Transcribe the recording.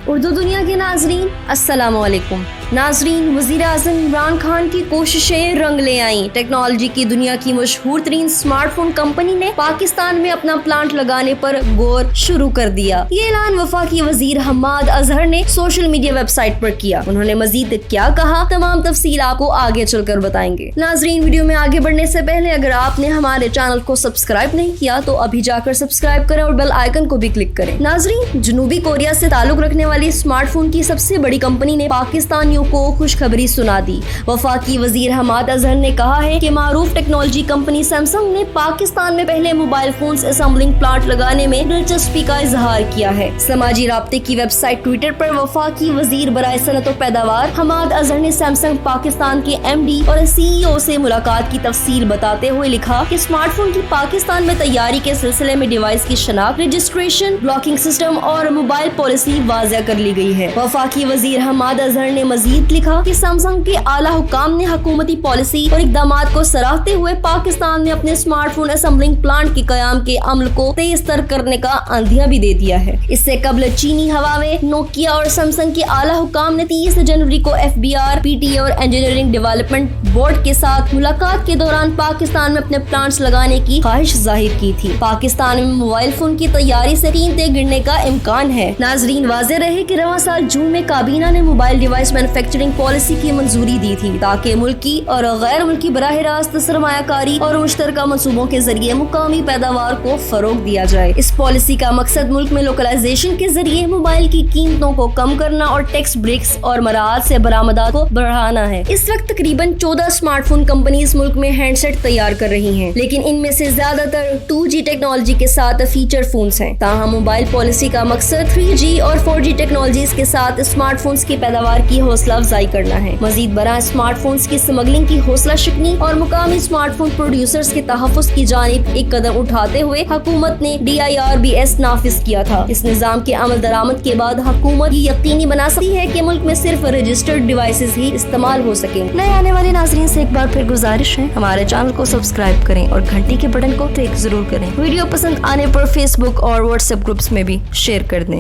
اردو دنیا کے ناظرین السلام علیکم۔ ناظرین، وزیر اعظم عمران خان کی کوششیں رنگ لے آئیں۔ ٹیکنالوجی کی دنیا کی مشہور ترین اسمارٹ فون کمپنی نے پاکستان میں اپنا پلانٹ لگانے پر غور شروع کر دیا۔ یہ اعلان وفاقی وزیر حماد اظہر نے سوشل میڈیا ویب سائٹ پر کیا۔ انہوں نے مزید کیا کہا، تمام تفصیل آپ کو آگے چل کر بتائیں گے۔ ناظرین، ویڈیو میں آگے بڑھنے سے پہلے اگر آپ نے ہمارے چینل کو سبسکرائب نہیں کیا تو ابھی جا کر سبسکرائب کریں اور بیل آئیکن کو بھی کلک کریں۔ ناظرین، جنوبی کوریا سے تعلق رکھنے والی اسمارٹ فون کی سب سے بڑی کمپنی نے پاکستانیوں کو خوشخبری سنا دی۔ وفاقی وزیر حماد اظہر نے کہا ہے کہ معروف ٹیکنالوجی کمپنی سیمسنگ نے پاکستان میں پہلے موبائل فونز اسمبلنگ پلانٹ لگانے میں دلچسپی کا اظہار کیا ہے۔ سماجی رابطے کی ویب سائٹ ٹویٹر پر وفاقی وزیر برائے صنعت و پیداوار حماد اظہر نے سیمسنگ پاکستان کے MD اور CEO سے ملاقات کی تفصیل بتاتے ہوئے لکھا کہ اسمارٹ فون کی پاکستان میں تیاری کے سلسلے میں ڈیوائس کی شناخت، رجسٹریشن، بلاکنگ سسٹم اور موبائل پالیسی واضح کر لی گئی ہے۔ وفاقی وزیر حماد اظہر نے مزید لکھا کہ سیمسنگ کے اعلیٰ حکام نے حکومتی پالیسی اور اقدامات کو سراہتے ہوئے پاکستان میں اپنے اسمارٹ فون اسمبلنگ پلانٹ کے قیام کے عمل کو تیز تر کرنے کا عندیہ بھی دے دیا ہے۔ اس سے قبل چینی ہواوے، نوکیا اور سیمسنگ کے اعلیٰ حکام نے 30 جنوری کو FBR، PTA اور انجینئرنگ ڈیولپمنٹ بورڈ کے ساتھ ملاقات کے دوران پاکستان میں اپنے پلانٹس لگانے کی خواہش ظاہر کی تھی۔ پاکستان میں موبائل فون کی تیاری سے قیمتیں گرنے کا امکان ہے۔ ناظرین، واضح رہے کہ رواں سال جون میں کابینہ نے موبائل ڈیوائس مینوفیکچرنگ پالیسی کی منظوری دی تھی تاکہ ملکی اور غیر ملکی براہ راست سرمایہ کاری اور مشترکہ منصوبوں کے ذریعے مقامی پیداوار کو فروغ دیا جائے۔ اس پالیسی کا مقصد ملک میں لوکلائزیشن کے ذریعے موبائل کی قیمتوں کو کم کرنا اور ٹیکس بریکس اور مراعات سے برآمدات کو بڑھانا ہے۔ اس وقت تقریباً 14 اسمارٹ فون کمپنیز ملک میں ہینڈ سیٹ تیار کر رہی ہیں، لیکن ان میں سے زیادہ تر 2G ٹیکنالوجی کے ساتھ فیچر فونز ہیں۔ تاہم موبائل پالیسی کا مقصد 3G اور 4G ٹیکنالوجیز کے ساتھ اسمارٹ فونز کی پیداوار کی حوصلہ افزائی کرنا ہے۔ مزید برآں اسمارٹ فونز کی اسمگلنگ کی حوصلہ شکنی اور مقامی اسمارٹ فون پروڈیوسرز کے تحفظ کی جانب ایک قدم اٹھاتے ہوئے حکومت نے DIRBS نافذ کیا تھا۔ اس نظام کے عمل درآمد کے بعد حکومت یہ یقینی بنا سکتی ہے کہ ملک میں صرف رجسٹرڈ ڈیوائسز ہی استعمال ہو سکیں۔ نئے آنے والے ناظرین سے ایک بار پھر گزارش ہے، ہمارے چینل کو سبسکرائب کریں اور گھنٹی کے بٹن کو کلک ضرور کریں۔ ویڈیو پسند آنے پر Facebook اور WhatsApp گروپس میں بھی شیئر کر دیں۔